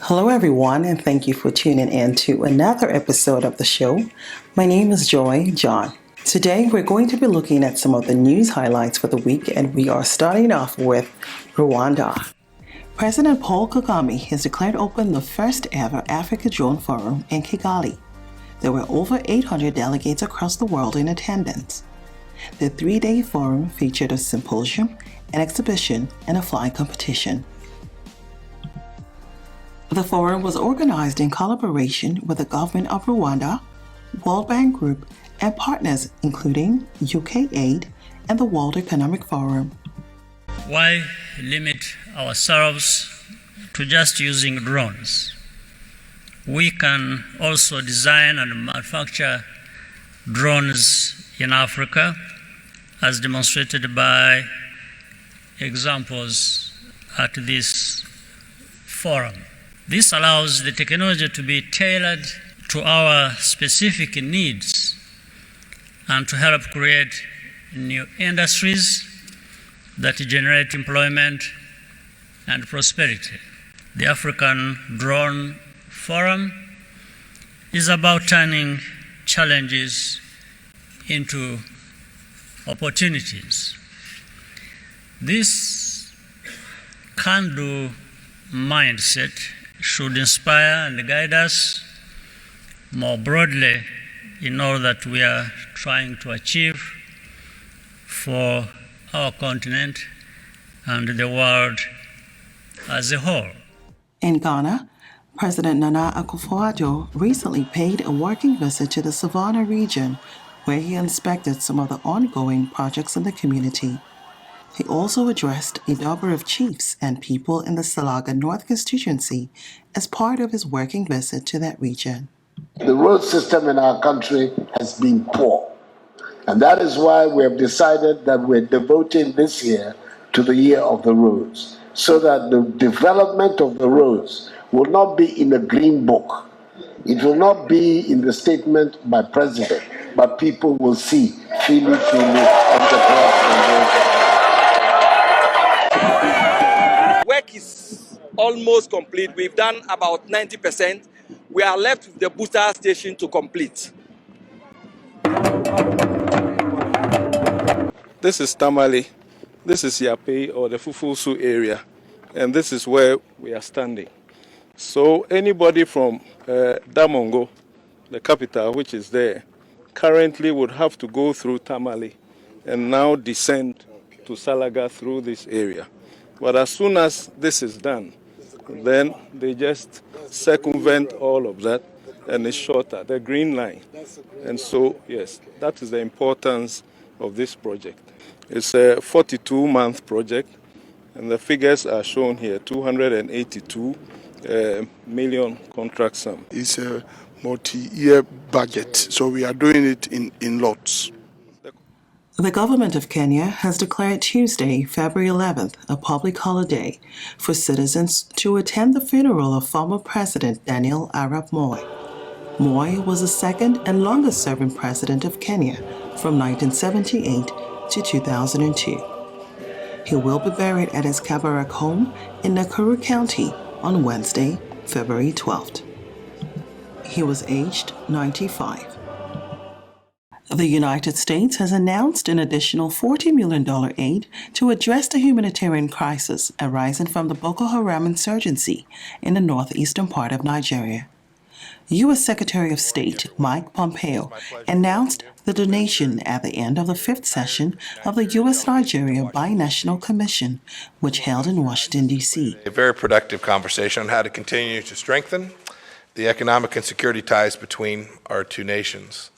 Hello, everyone, and thank you for tuning in to another episode of the show. My name is JOI JOHN. Today, we're going to be looking at some of the news highlights for the week, and we are starting off with Rwanda. President Paul Kagame has declared open the first ever Africa Drone Forum in Kigali. There were over 800 delegates across the world in attendance. The three-day forum featured a symposium, an exhibition, and a flying competition. The forum was organized in collaboration with the government of Rwanda, World Bank Group, and partners including UK Aid and the World Economic Forum. Why limit ourselves to just using drones? We can also design and manufacture drones in Africa, as demonstrated by examples at this forum. This allows the technology to be tailored to our specific needs and to help create new industries that generate employment and prosperity. The African Drone Forum is about turning challenges into opportunities. This can-do mindset should inspire and guide us more broadly in all that we are trying to achieve for our continent and the world as a whole. In Ghana, President Nana Akufo-Addo recently paid a working visit to the Savannah region, where he inspected some of the ongoing projects in the community. He also addressed a number of chiefs and people in the Salaga North constituency as part of his working visit to that region. The road system in our country has been poor, and that is why we have decided that we're devoting this year to the year of the roads, so that the development of the roads will not be in a green book. It will not be in the statement by president, but people will see, feel it on the ground. Work is almost complete. We've done about 90%. We are left with the booster station to complete. This is Tamale. This is Yape, or the Fufusu area, and this is where we are standing. So anybody from Damongo, the capital, which is there, currently would have to go through Tamale and now descend to Salaga through this area. But as soon as this is done, then they just circumvent all of that, and it's shorter, the green line. And so, yes, that is the importance of this project. It's a 42-month project, and the figures are shown here, 282 million contract sum. It's a multi-year budget, so we are doing it in lots. The government of Kenya has declared Tuesday, February 11th, a public holiday for citizens to attend the funeral of former President Daniel Arap Moi. Moi was the second and longest-serving president of Kenya from 1978 to 2002. He will be buried at his Kabarak home in Nakuru County on Wednesday, February 12th. He was aged 95. The United States has announced an additional $40 million aid to address the humanitarian crisis arising from the Boko Haram insurgency in the northeastern part of Nigeria. U.S. Secretary of State Mike Pompeo announced the donation at the end of the fifth session of the U.S.-Nigeria Binational Commission, which held in Washington, D.C. A very productive conversation on how to continue to strengthen the economic and security ties between our two nations.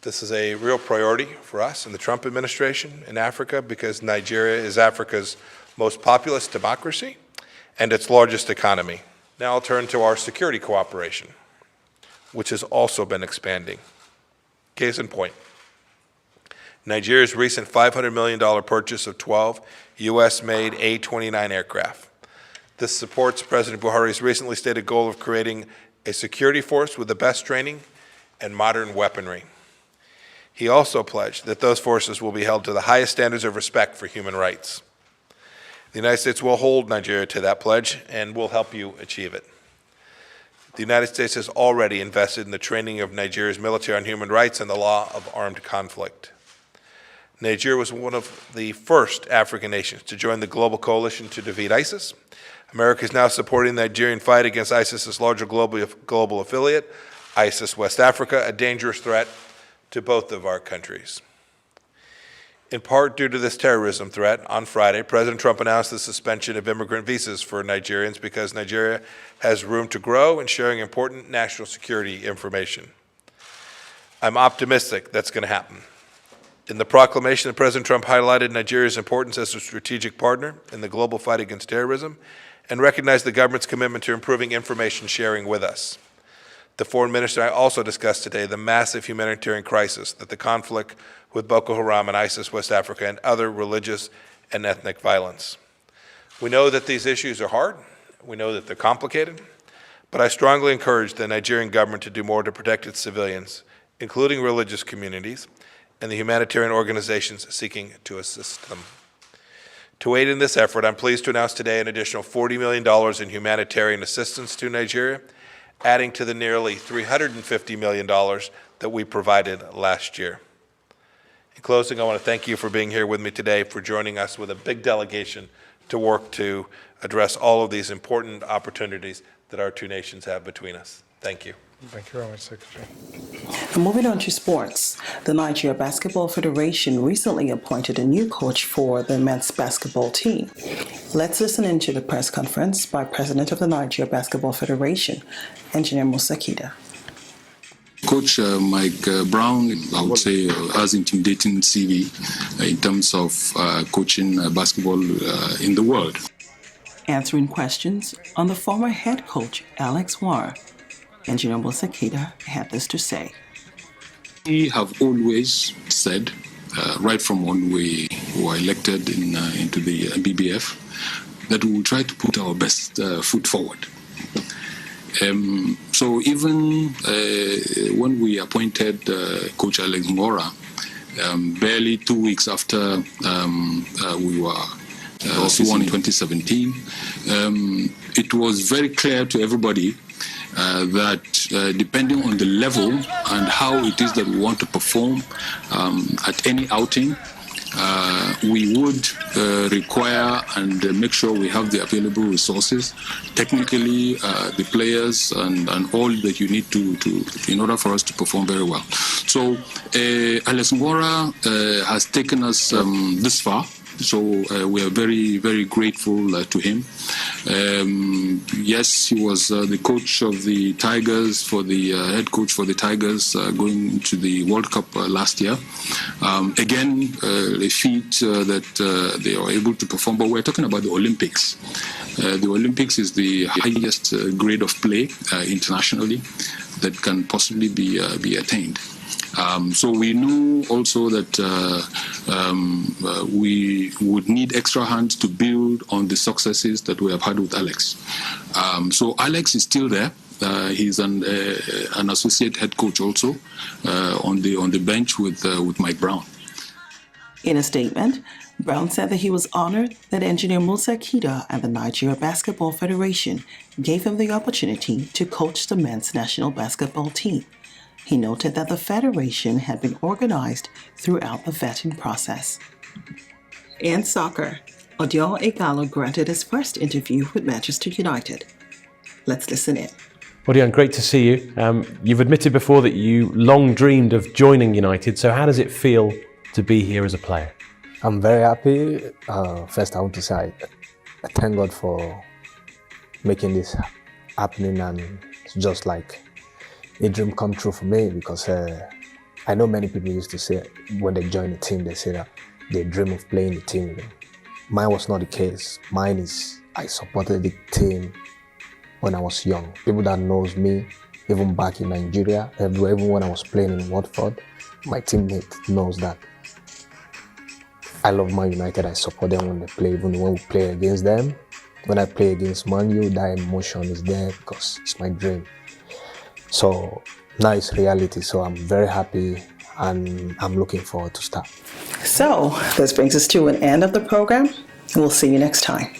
This is a real priority for us in the Trump administration in Africa, because Nigeria is Africa's most populous democracy and its largest economy. Now I'll turn to our security cooperation, which has also been expanding. Case in point, Nigeria's recent $500 million purchase of 12 U.S.-made A-29 aircraft. This supports President Buhari's recently stated goal of creating a security force with the best training and modern weaponry. He also pledged that those forces will be held to the highest standards of respect for human rights. The United States will hold Nigeria to that pledge and will help you achieve it. The United States has already invested in the training of Nigeria's military on human rights and the law of armed conflict. Nigeria was one of the first African nations to join the global coalition to defeat ISIS. America is now supporting the Nigerian fight against ISIS's larger global affiliate, ISIS West Africa, a dangerous threat to both of our countries. In part due to this terrorism threat, on Friday, President Trump announced the suspension of immigrant visas for Nigerians because Nigeria has room to grow in sharing important national security information. I'm optimistic that's going to happen. In the proclamation, President Trump highlighted Nigeria's importance as a strategic partner in the global fight against terrorism and recognized the government's commitment to improving information sharing with us. The foreign minister and I also discussed today the massive humanitarian crisis that the conflict with Boko Haram and ISIS West Africa and other religious and ethnic violence. We know that these issues are hard. We know that they're complicated. But I strongly encourage the Nigerian government to do more to protect its civilians, including religious communities, and the humanitarian organizations seeking to assist them. To aid in this effort, I'm pleased to announce today an additional $40 million in humanitarian assistance to Nigeria, adding to the nearly $350 million that we provided last year. In closing, I want to thank you for being here with me today, for joining us with a big delegation to work to address all of these important opportunities that our two nations have between us. Thank you. Thank you very much, Secretary. And moving on to sports, the Nigeria Basketball Federation recently appointed a new coach for the men's basketball team. Let's listen into the press conference by President of the Nigeria Basketball Federation, Engineer Musa Kida. Coach Mike Brown, I would say, has intimidating CV in terms of coaching basketball in the world. Answering questions on the former head coach, Alex Warren, Engineer Musa Kida had this to say. We have always said, right from when we were elected into the BBF, that we will try to put our best foot forward. So even when we appointed Coach Alex Mora, barely 2 weeks after we were sworn in 2017, it was very clear to everybody that depending on the level and how it is that we want to perform at any outing, we would require and make sure we have the available resources, technically, the players, and all that you need to in order for us to perform very well. So Alex Mora has taken us this far. So we are very, very grateful to him. Yes, he was the coach of the Tigers, head coach for the Tigers going to the World Cup last year. Again, a feat that they are able to perform. But we're talking about the Olympics. The Olympics is the highest grade of play internationally that can possibly be attained. So we knew also that we would need extra hands to build on the successes that we have had with Alex. So Alex is still there. He's an associate head coach also on the bench with Mike Brown. In a statement, Brown said that he was honored that Engineer Musa Kida and the Nigeria Basketball Federation gave him the opportunity to coach the men's national basketball team. He noted that the federation had been organized throughout the vetting process. In soccer, Odion Igalo granted his first interview with Manchester United. Let's listen in. Odion, great to see you. You've admitted before that you long dreamed of joining United, so how does it feel to be here as a player? I'm very happy. First, I want to say I thank God for making this happening, and it's just like a dream come true for me, because I know many people used to say when they join a team, they say that they dream of playing the team. You know? Mine was not the case. Mine is I supported the team when I was young. People that knows me, even back in Nigeria, even when I was playing in Watford, my teammate knows that I love Man United. I support them when they play, even when we play against them. When I play against Man U, that emotion is there because it's my dream. So now it's reality, so I'm very happy and I'm looking forward to start. So this brings us to an end of the program. We'll see you next time.